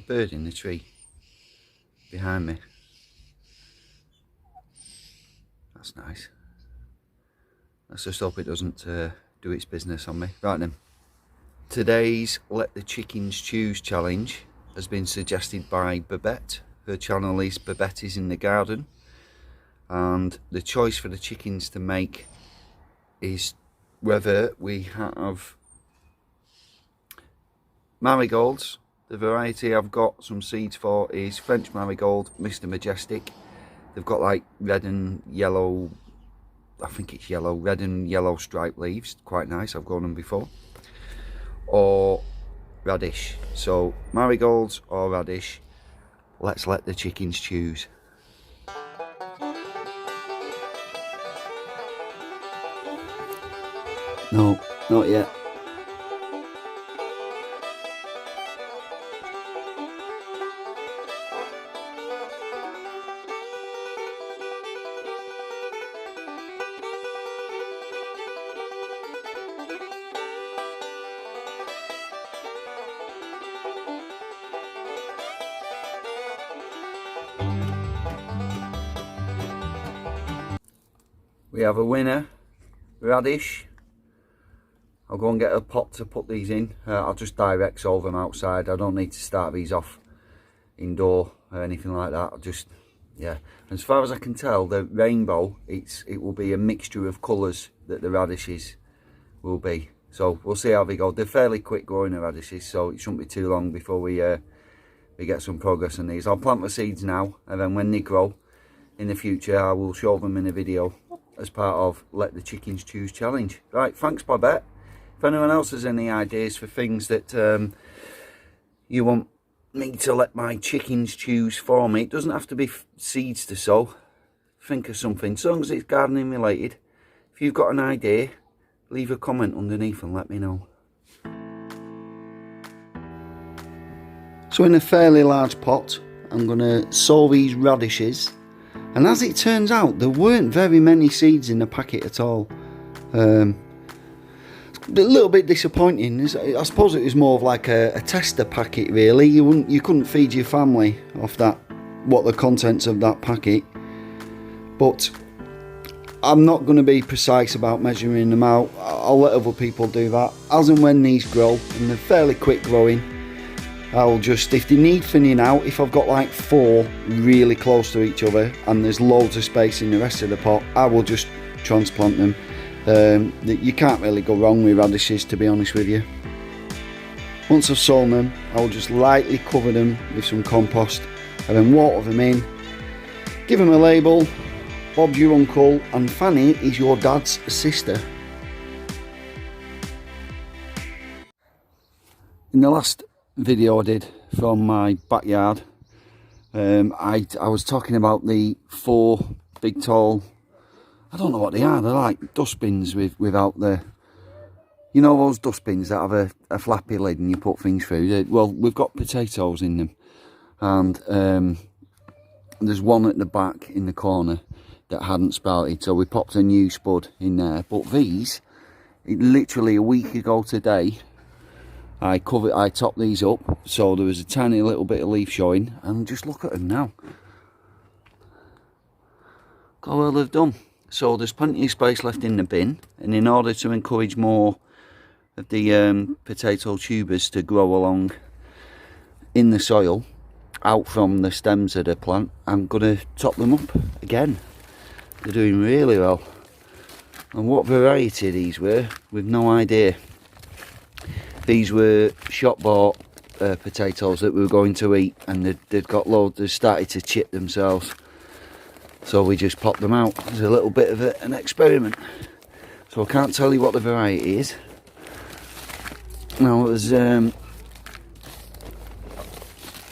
bird in the tree behind me. That's nice. Let's just hope it doesn't do its business on me. Right then. Today's Let the Chickens Choose challenge has been suggested by Babette. Her channel is Babette is in the Garden. And the choice for the chickens to make is whether we have marigolds. The variety I've got some seeds for is French marigold, Mr. Majestic. They've got like red and yellow, I think it's yellow, red and yellow striped leaves. Quite nice, I've grown them before. Or radish. So marigolds or radish. Let's let the chickens choose. No, not yet. We have a winner, radish. I'll go and get a pot to put these in. I'll just direct sow them outside. I don't need to start these off indoor or anything like that. I'll just, yeah. As far as I can tell, the rainbow, it will be a mixture of colours that the radishes will be. So we'll see how they go. They're fairly quick growing, the radishes, so it shouldn't be too long before we get some progress on these. I'll plant the seeds now, and then when they grow in the future, I will show them in a video as part of Let the Chickens Choose challenge. Right, thanks Babette. If anyone else has any ideas for things that you want me to let my chickens choose for me, it doesn't have to be seeds to sow. Think of something, as long as it's gardening related. If you've got an idea, leave a comment underneath and let me know. So in a fairly large pot, I'm going to sow these radishes. And as it turns out, there weren't very many seeds in the packet at all. A little bit disappointing. I suppose it was more of like a tester packet really. You couldn't feed your family off that, what the contents of that packet. But I'm not going to be precise about measuring them out. I'll let other people do that. As and when these grow, and they're fairly quick growing, I'll just, if they need thinning out, if I've got like 4 really close to each other and there's loads of space in the rest of the pot, I will just transplant them. You can't really go wrong with radishes, to be honest with you. Once I've sown them, I'll just lightly cover them with some compost and then water them in. Give them a label. Bob's your uncle and Fanny is your dad's sister. In the last video I did from my backyard, I was talking about the 4 big tall, I don't know what they are, they're like dustbins without the, you know those dustbins that have a flappy lid and you put things through. Well, we've got potatoes in them, and there's one at the back in the corner that hadn't sprouted, so we popped a new spud in there. But these, literally a week ago today, I topped these up, so there was a tiny little bit of leaf showing, and just look at them now. Look how well they've done. So there's plenty of space left in the bin, and in order to encourage more of the potato tubers to grow along in the soil, out from the stems of the plant, I'm going to top them up again. They're doing really well. And what variety these were, we've no idea. These were shop bought potatoes that we were going to eat, and they'd got loads, they started to chip themselves. So we just popped them out. It's a little bit of an experiment. So I can't tell you what the variety is. Now there's a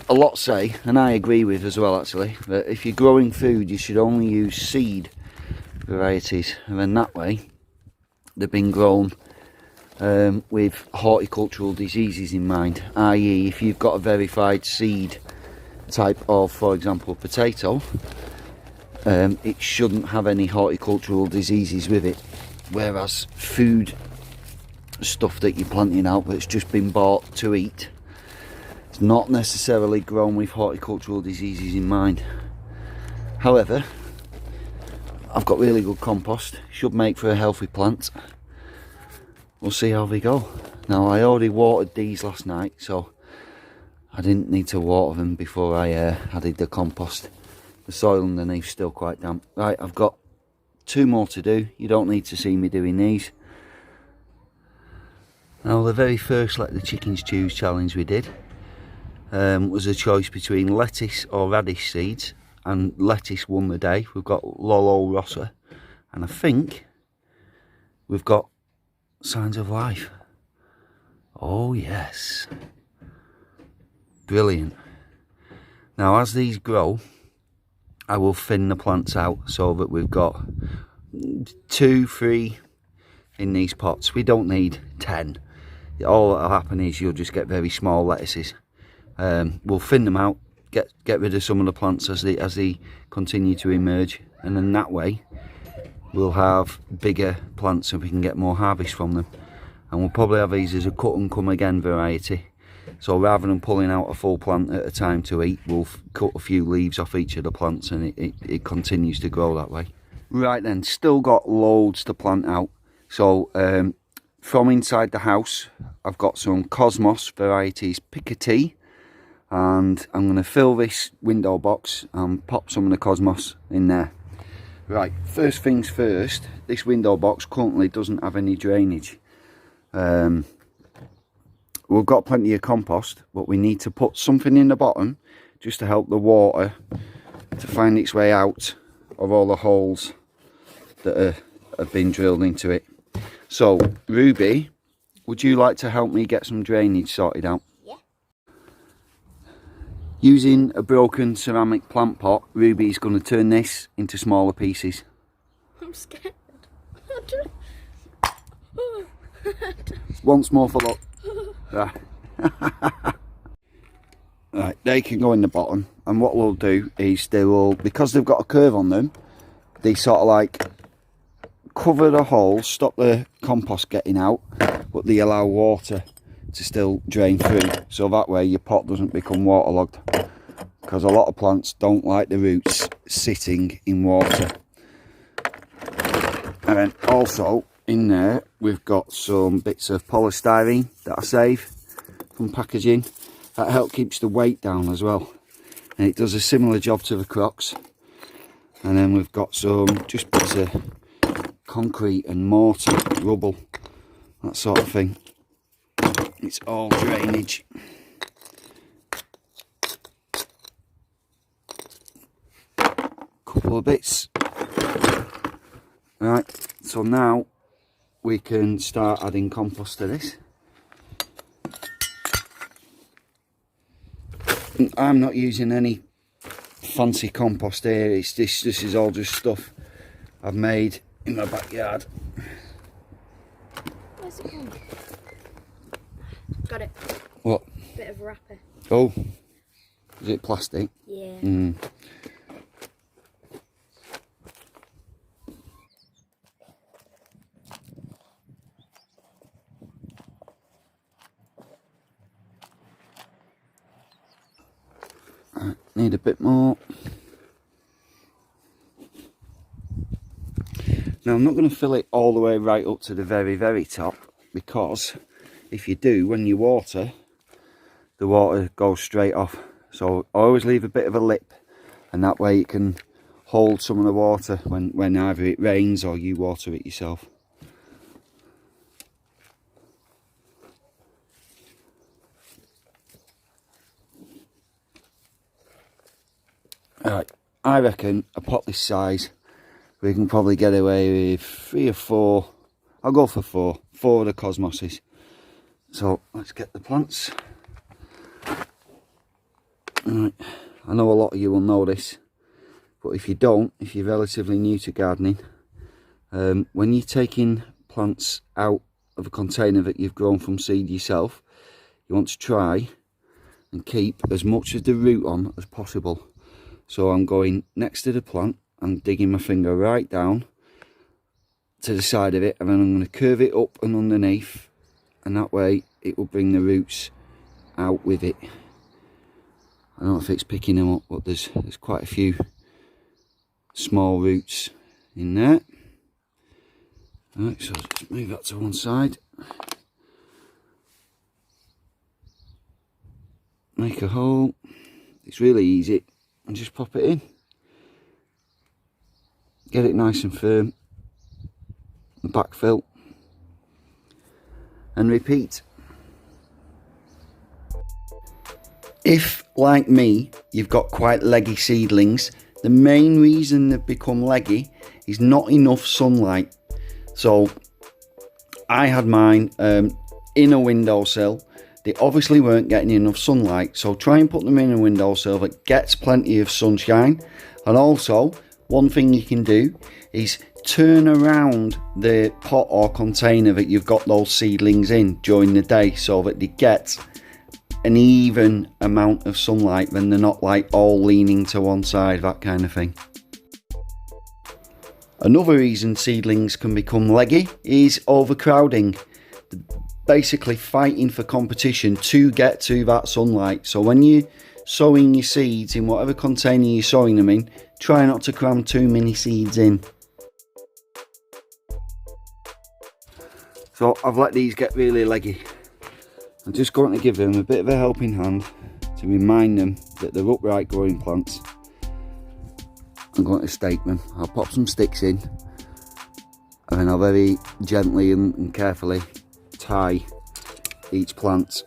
lot say, and I agree with as well actually, that if you're growing food you should only use seed varieties, and then that way they've been grown with horticultural diseases in mind, i.e. if you've got a verified seed type of, for example, potato, it shouldn't have any horticultural diseases with it, whereas food stuff that you're planting out that's just been bought to eat, it's not necessarily grown with horticultural diseases in mind. However, I've got really good compost, should make for a healthy plant. We'll see how they go. Now, I already watered these last night, so I didn't need to water them before I added the compost. The soil underneath still quite damp. Right, I've got 2 more to do. You don't need to see me doing these. Now, the very first Let the Chickens Choose challenge we did was a choice between lettuce or radish seeds, and lettuce won the day. We've got Lolo Rossa, and I think we've got signs of life. Oh yes, brilliant. Now, as these grow, I will thin the plants out so that we've got 2, 3 in these pots. We don't need 10. All that'll happen is you'll just get very small lettuces. We'll thin them out, get rid of some of the plants as they continue to emerge, and then that way we'll have bigger plants and we can get more harvest from them. And we'll probably have these as a cut and come again variety. So rather than pulling out a full plant at a time to eat, we'll cut a few leaves off each of the plants, and it continues to grow that way. Right then, still got loads to plant out. So from inside the house, I've got some Cosmos varieties Picotee, and I'm going to fill this window box and pop some of the Cosmos in there. Right, first things first, this window box currently doesn't have any drainage. We've got plenty of compost, but we need to put something in the bottom just to help the water to find its way out of all the holes that have been drilled into it. So, Ruby, would you like to help me get some drainage sorted out? Yeah. Using a broken ceramic plant pot, Ruby's going to turn this into smaller pieces. I'm scared. Once more for luck. Right. Right, they can go in the bottom, and what we'll do is they will, because they've got a curve on them, they sort of like cover the holes, stop the compost getting out, but they allow water to still drain through, so that way your pot doesn't become waterlogged, because a lot of plants don't like the roots sitting in water. And then also in there we've got some bits of polystyrene that I save from packaging. That helps keeps the weight down as well, and it does a similar job to the crocks. And then we've got some just bits of concrete and mortar, rubble, that sort of thing. It's all drainage. Couple of bits. Right, so now we can start adding compost to this. I'm not using any fancy compost here. It's this is all just stuff I've made in my backyard. Where's it gone? Got it. What? Bit of wrapper. Oh, is it plastic? Yeah. Need a bit more. Now, I'm not going to fill it all the way right up to the very, very top, because if you do, when you water, the water goes straight off. So I always leave a bit of a lip, and that way it can hold some of the water when either it rains or you water it yourself. Right, I reckon a pot this size, we can probably get away with 3 or 4. I'll go for 4 of the Cosmoses. So let's get the plants. Right, I know a lot of you will know this, but if you don't, if you're relatively new to gardening, when you're taking plants out of a container that you've grown from seed yourself, you want to try and keep as much of the root on as possible. So I'm going next to the plant and digging my finger right down to the side of it, and then I'm going to curve it up and underneath, and that way it will bring the roots out with it. I don't know if it's picking them up, but there's quite a few small roots in there. Right, so just move that to one side. Make a hole. It's really easy, and just pop it in. Get it nice and firm. And backfill. And repeat. If, like me, you've got quite leggy seedlings, the main reason they've become leggy is not enough sunlight. So I had mine in a windowsill. They obviously weren't getting enough sunlight, so try and put them in a windowsill that gets plenty of sunshine. And also, one thing you can do is turn around the pot or container that you've got those seedlings in during the day, so that they get an even amount of sunlight when they're not like all leaning to one side, that kind of thing. Another reason seedlings can become leggy is overcrowding. Basically fighting for competition to get to that sunlight. So when you're sowing your seeds in whatever container you're sowing them in, try not to cram too many seeds in. So I've let these get really leggy. I'm just going to give them a bit of a helping hand to remind them that they're upright growing plants. I'm going to stake them. I'll pop some sticks in, and then I'll very gently and carefully tie each plant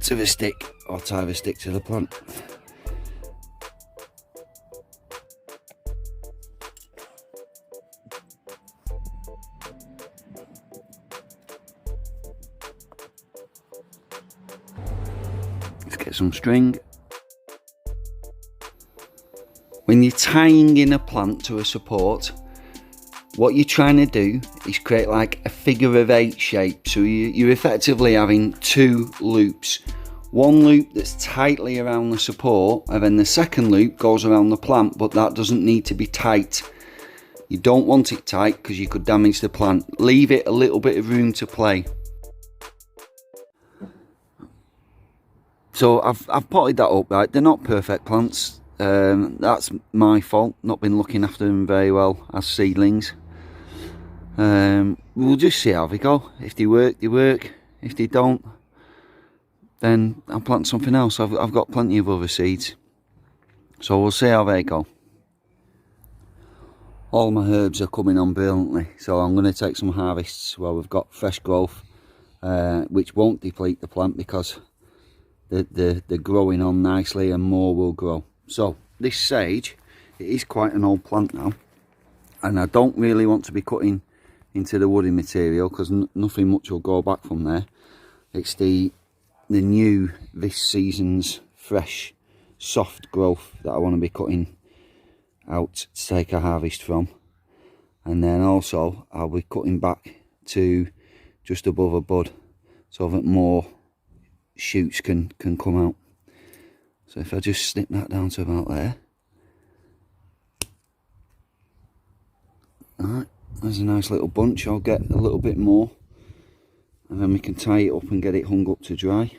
to the stick, or tie the stick to the plant. Let's get some string. When you're tying in a plant to a support, what you're trying to do is create like a figure of 8 shape. So you're effectively having 2 loops. One loop that's tightly around the support, and then the second loop goes around the plant, but that doesn't need to be tight. You don't want it tight because you could damage the plant. Leave it a little bit of room to play. So I've potted that up, right? They're not perfect plants. That's my fault, not been looking after them very well as seedlings. We'll just see how they go. If they work, they work. If they don't, then I'll plant something else. I've got plenty of other seeds, so we'll see how they go. All my herbs are coming on brilliantly, so I'm going to take some harvests where we've got fresh growth, which won't deplete the plant because they're growing on nicely, and more will grow. So this sage, it is quite an old plant now, and I don't really want to be cutting into the woody material because nothing much will grow back from there. It's the new, this season's fresh soft growth that I want to be cutting out to take a harvest from. And then also I'll be cutting back to just above a bud so that more shoots can come out. So if I just snip that down to about there. Alright, there's a nice little bunch. I'll get a little bit more, and then we can tie it up and get it hung up to dry.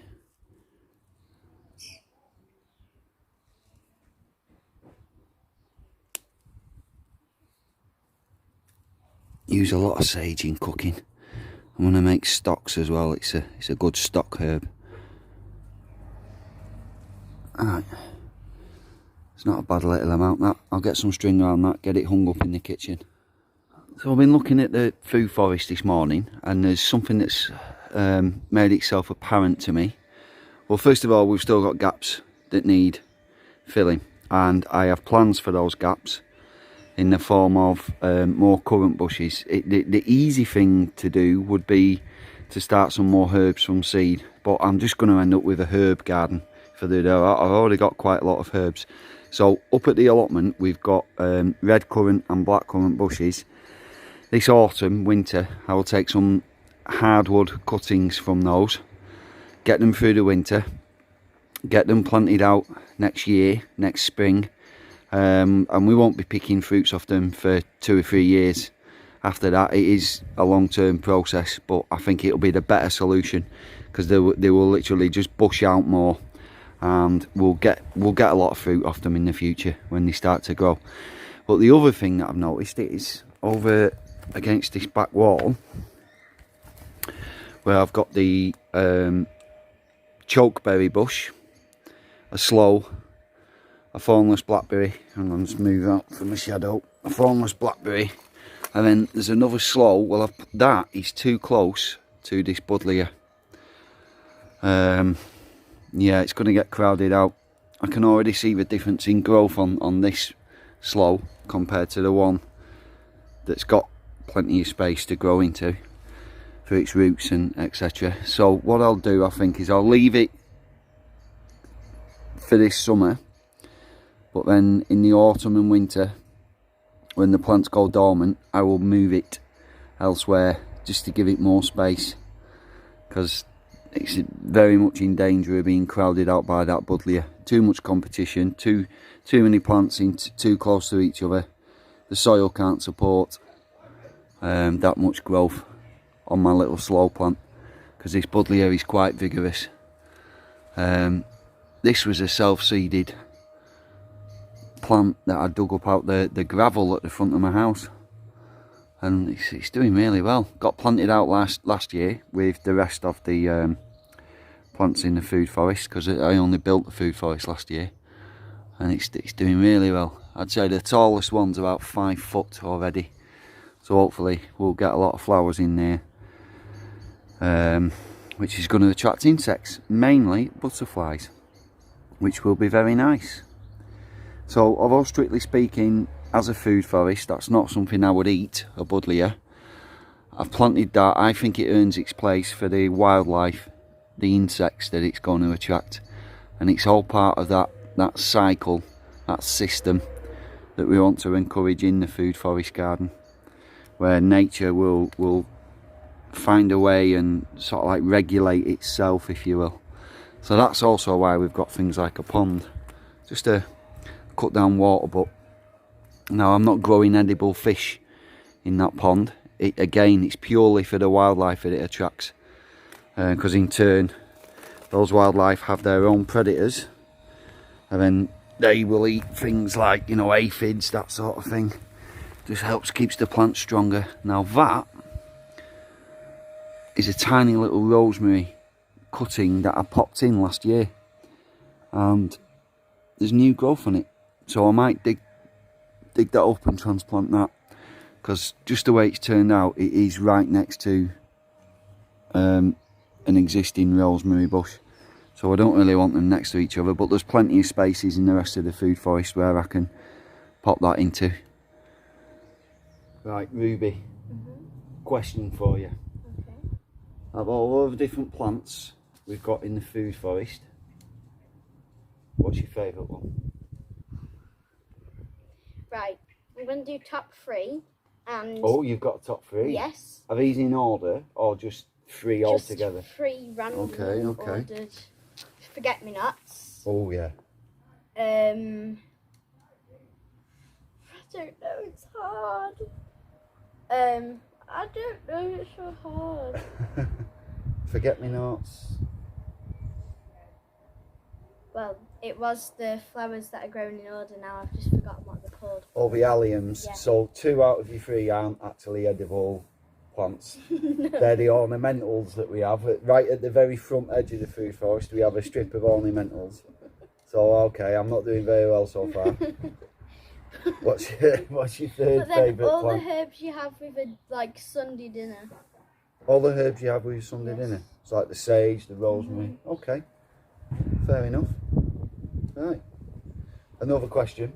Use a lot of sage in cooking. I'm going to make stocks as well. It's a good stock herb. Alright, it's not a bad little amount that. I'll get some string around that, get it hung up in the kitchen. So I've been looking at the food forest this morning, and there's something that's made itself apparent to me. Well, first of all, we've still got gaps that need filling, and I have plans for those gaps in the form of more currant bushes. The easy thing to do would be to start some more herbs from seed, but I'm just going to end up with a herb garden for the day. I've already got quite a lot of herbs. So up at the allotment we've got red currant and black currant bushes. This autumn, winter, I will take some hardwood cuttings from those, get them through the winter, get them planted out next year, next spring, and we won't be picking fruits off them for 2 or 3 years. After that, it is a long-term process, but I think it'll be the better solution because they will literally just bush out more. and we'll get a lot of fruit off them in the future when they start to grow. But the other thing that I've noticed is over against this back wall where I've got the chokeberry bush, a sloe, a thornless blackberry, and I'll just move that from the shadow, a thornless blackberry, and then there's another sloe. Well, that is too close to this buddleia. Yeah, it's going to get crowded out. I can already see the difference in growth on this sloe compared to the one that's got plenty of space to grow into for its roots and etc. So what I'll do, I think, is I'll leave it for this summer, but then in the autumn and winter when the plants go dormant, I will move it elsewhere just to give it more space, because it's very much in danger of being crowded out by that buddleia. Too much competition, too many plants in too close to each other. The soil can't support that much growth on my little sloe plant, because this buddleia is quite vigorous. This was a self-seeded plant that I dug up out the gravel at the front of my house, and it's doing really well. Got planted out last year with the rest of the plants in the food forest, because I only built the food forest last year, and it's doing really well. I'd say the tallest one's about 5 foot already, so hopefully we'll get a lot of flowers in there, which is going to attract insects, mainly butterflies, which will be very nice. So although strictly speaking, as a food forest, that's not something I would eat, a buddleia, I've planted that. I think it earns its place for the wildlife, the insects that it's going to attract, and it's all part of that cycle, that system that we want to encourage in the food forest garden, where nature will find a way and sort of like regulate itself, if you will. So that's also why we've got things like a pond, just to cut down water. But now I'm not growing edible fish in that pond. Again, it's purely for the wildlife that it attracts, because in turn those wildlife have their own predators, and then they will eat things like, you know, aphids, that sort of thing. Just keeps the plant stronger. Now that is a tiny little rosemary cutting that I popped in last year, and there's new growth on it, so I might dig that up and transplant that, because just the way it's turned out, it is right next to an existing rosemary bush, so I don't really want them next to each other, but there's plenty of spaces in the rest of the food forest where I can pop that into. Right, Ruby, question for you. Okay. Of all of the different plants we've got in the food forest, what's your favourite one? Right, I'm going to do top 3. And Oh, you've got a top 3? yes. Are these in order, or just 3 altogether? Just 3 random Okay. ordered forget-me-nots. Oh yeah. I don't know, it's hard. I don't know, it's so hard. Forget-me-nots. Well, it was the flowers that are grown in order now, I've just forgotten what they're called. Oh, the alliums. Yeah. So 2 out of your 3 aren't actually edible plants. They're the ornamentals that we have. Right at the very front edge of the food forest, we have a strip of ornamentals. So, okay, I'm not doing very well so far. What's your third favourite all plant? the herbs you have with a Sunday dinner. All the herbs you have with your Sunday Yes. dinner? It's like the sage, the rosemary. Okay, fair enough. Right. Another question.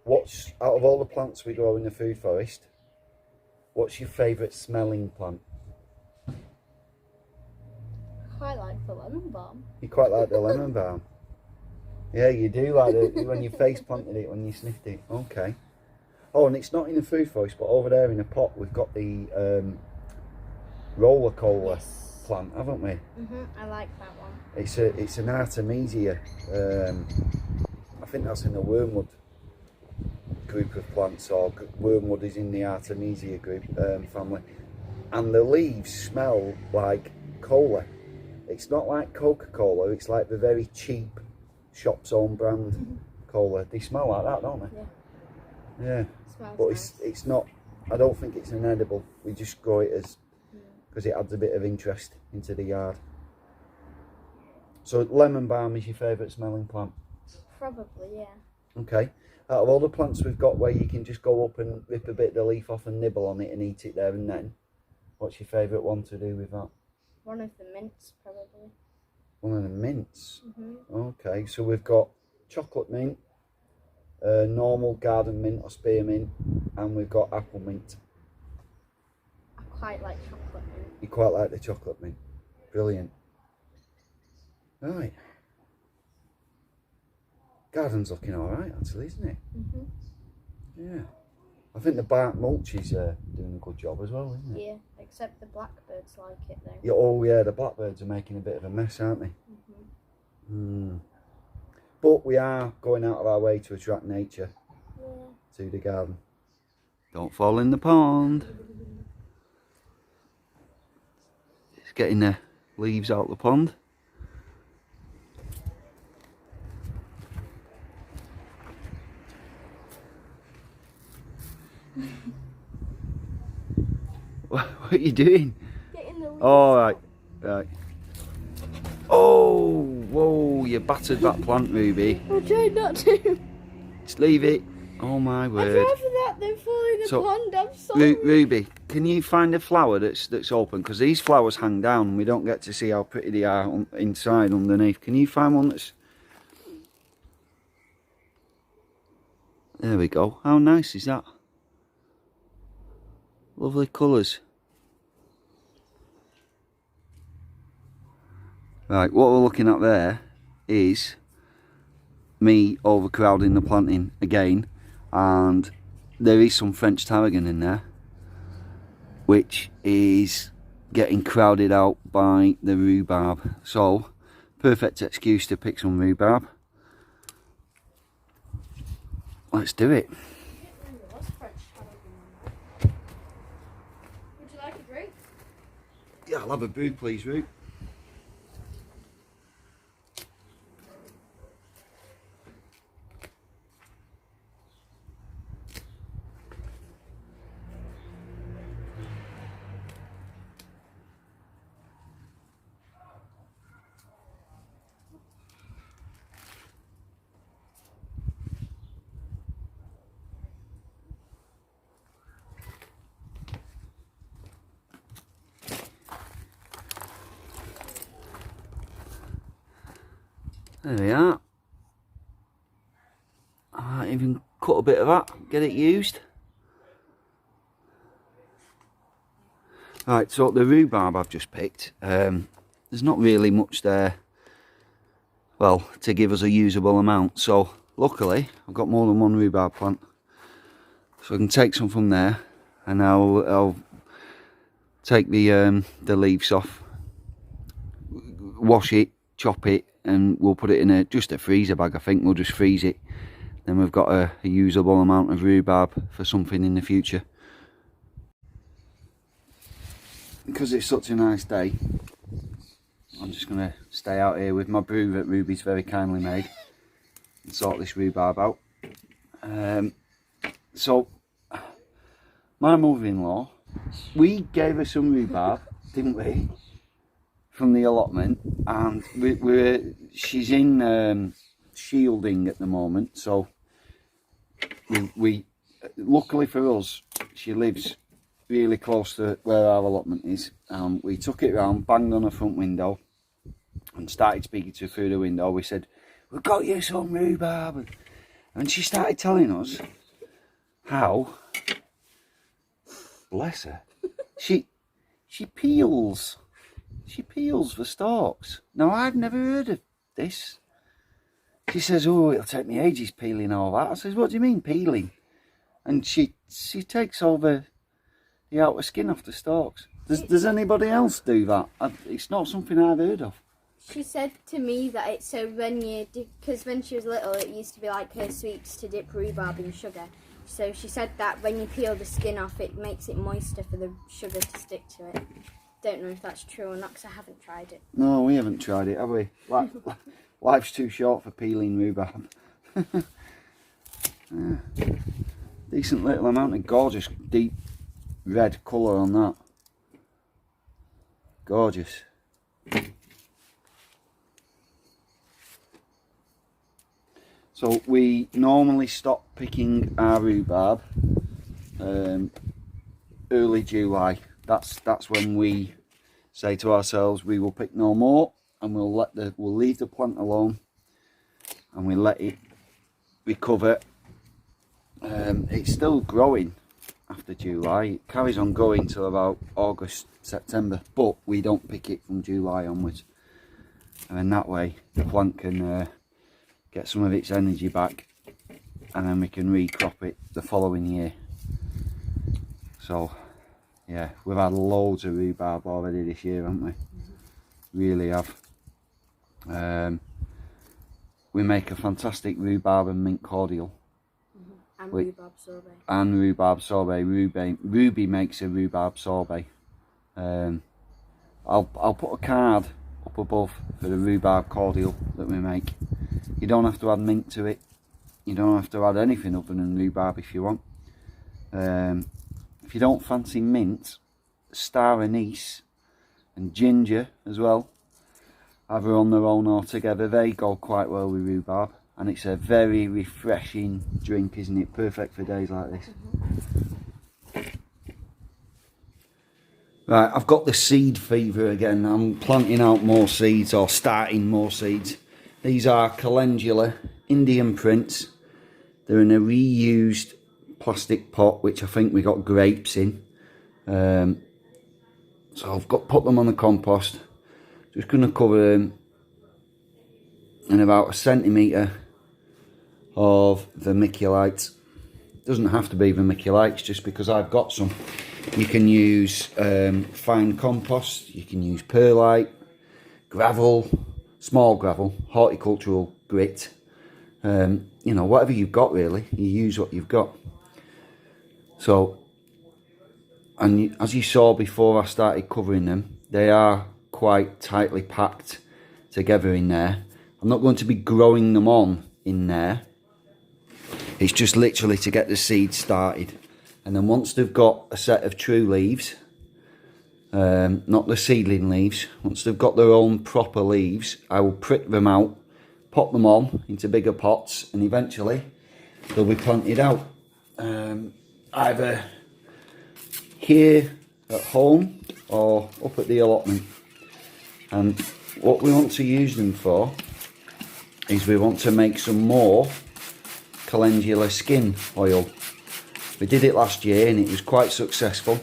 What's, out of all the plants we grow in the food forest, what's your favourite smelling plant? Quite like the lemon balm. You quite like the lemon balm. Yeah, you do like it when you face planted it, when you sniffed it. Okay. Oh, and it's not in the food forest, but over there in a pot we've got the roller cola plant, haven't we? I like that one. It's an Artemisia. I think that's in the wormwood group of plants, or wormwood is in the Artemisia group family, and the leaves smell like cola. It's not like Coca-Cola, it's like the very cheap shop's own brand cola. They smell like that, don't they? Yeah. Smells But nice. it's not, I don't think it's an edible. We just grow it as, because it adds a bit of interest into the yard. So lemon balm is your favourite smelling plant? Probably, yeah. Okay. Out of all the plants we've got where you can just go up and rip a bit of the leaf off and nibble on it and eat it there and then, what's your favourite one to do with that? One of the mints, probably. One of the mints? Okay, so we've got chocolate mint, normal garden mint or spearmint, and we've got apple mint. I quite like chocolate mint. You quite like the chocolate mint? Brilliant. Right. Garden's looking alright actually, isn't it? Yeah. I think the bark mulch is doing a good job as well, isn't it? Yeah, except the blackbirds like it though. Yeah, oh yeah, the blackbirds are making a bit of a mess, aren't they? But we are going out of our way to attract nature to the garden. Don't fall in the pond. It's getting the leaves out of the pond. What are you doing? Getting the leaves. Oh, right. Oh, whoa, you battered that plant, Ruby. I tried not to. Just leave it. Oh my I'd word. rather that than fall in the pond, I'm sorry. Ruby, can you find a flower that's open? Because these flowers hang down and we don't get to see how pretty they are inside, underneath. Can you find one that's... There we go. How nice is that? Lovely colours. Right, what we're looking at there is me overcrowding the planting again, and there is some French tarragon in there which is getting crowded out by the rhubarb. So, perfect excuse to pick some rhubarb. Let's do it. Would you like a brew? Yeah, I'll have a brew please, Ruth. There we are. I might even cut a bit of that, get it used. Right, so the rhubarb I've just picked, there's not really much there, well, to give us a usable amount. So luckily I've got more than one rhubarb plant, so I can take some from there, and I'll take the leaves off, wash it, chop it, and we'll put it in just a freezer bag. I think we'll just freeze it. Then we've got a usable amount of rhubarb for something in the future. Because it's such a nice day, I'm just going to stay out here with my brew that Ruby's very kindly made and sort this rhubarb out. So, my mother-in-law, we gave her some rhubarb, didn't we? From the allotment, and she's in shielding at the moment, so we luckily for us, she lives really close to where our allotment is, and we took it round, banged on her front window and started speaking to her through the window. We said, we've got you some rhubarb, and she started telling us how, bless her, she peels. She peels the stalks. Now, I've never heard of this. She says, oh, it'll take me ages peeling all that. I says, what do you mean peeling? And she takes all the outer skin off the stalks. Does anybody else do that? It's not something I've heard of. She said to me that it's so when you because when she was little, it used to be like her sweets to dip rhubarb in sugar. So she said that when you peel the skin off, it makes it moister for the sugar to stick to it. don't know if that's true or not because I haven't tried it. No, we haven't tried it, have we? Life's too short for peeling rhubarb. Decent little amount of gorgeous deep red colour on that. Gorgeous. So we normally stop picking our rhubarb early July. That's when we say to ourselves we will pick no more, and we'll leave the plant alone and we let it recover. It's still growing after July. It carries on going till about August, September, but we don't pick it from July onwards, and in that way the plant can get some of its energy back, and then we can recrop it the following year. So yeah, we've had loads of rhubarb already this year, haven't we? Really have. We make a fantastic rhubarb and mint cordial. And rhubarb sorbet. And rhubarb sorbet. Ruby makes a rhubarb sorbet. I'll put a card up above for the rhubarb cordial that we make. You don't have to add mint to it. You don't have to add anything other than rhubarb if you want. If you don't fancy mint, star anise and ginger as well, either on their own or together, they go quite well with rhubarb, and it's a very refreshing drink, isn't it? Perfect for days like this. Right, I've got the seed fever again. I'm planting out more seeds, or starting more seeds. These are Calendula Indian prints. They're in a reused plastic pot, which I think we got grapes in. So I've put them on the compost. Just going to cover them in about 1 centimetre of vermiculite. Doesn't have to be vermiculite, just because I've got some. You can use fine compost, you can use perlite, gravel, small gravel, horticultural grit. You know, whatever you've got really, you use what you've got. So, and as you saw before I started covering them, they are quite tightly packed together in there. I'm not going to be growing them on in there. It's just literally to get the seeds started. And then once they've got a set of true leaves, not the seedling leaves, once they've got their own proper leaves, I will prick them out, pop them on into bigger pots, and eventually they'll be planted out. Either here at home or up at the allotment. And what we want to use them for is we want to make some more Calendula Skin Oil. We did it last year and it was quite successful.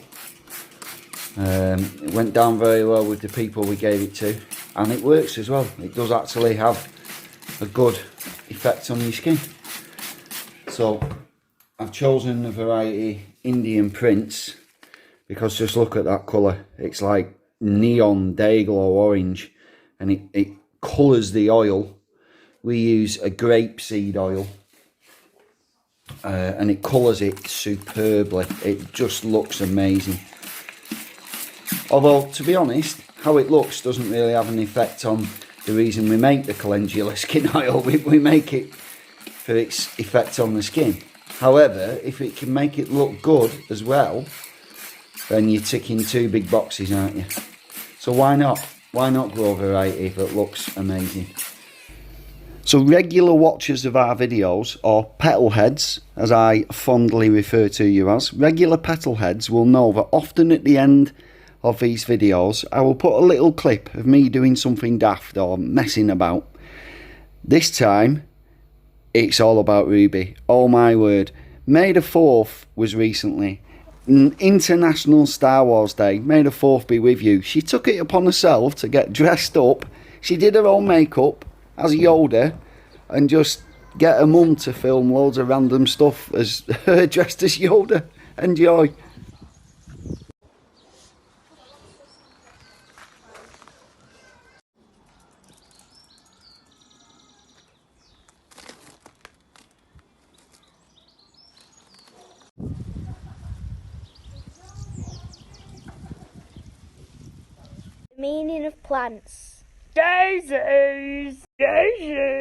It went down very well with the people we gave it to, and it works as well. It does actually have a good effect on your skin. So I've chosen the variety Indian Prince because just look at that colour. It's like neon day glow orange, and it colours the oil. We use a grapeseed oil, and it colours it superbly. It just looks amazing. Although, to be honest, how it looks doesn't really have an effect on the reason we make the Calendula Skin Oil. We make it for its effect on the skin. However, if it can make it look good as well, then you're ticking 2 big boxes, aren't you? So why not? Why not grow a variety that looks amazing? So regular watchers of our videos, or petal heads, as I fondly refer to you as, regular petal heads will know that often at the end of these videos, I will put a little clip of me doing something daft or messing about. This time, it's all about Ruby. Oh my word. May the 4th was recently. International Star Wars Day. May the 4th be with you. She took it upon herself to get dressed up. She did her own makeup as Yoda and just get her mum to film loads of random stuff as her dressed as Yoda. Enjoy. meaning of plants. Daisies! Daisies!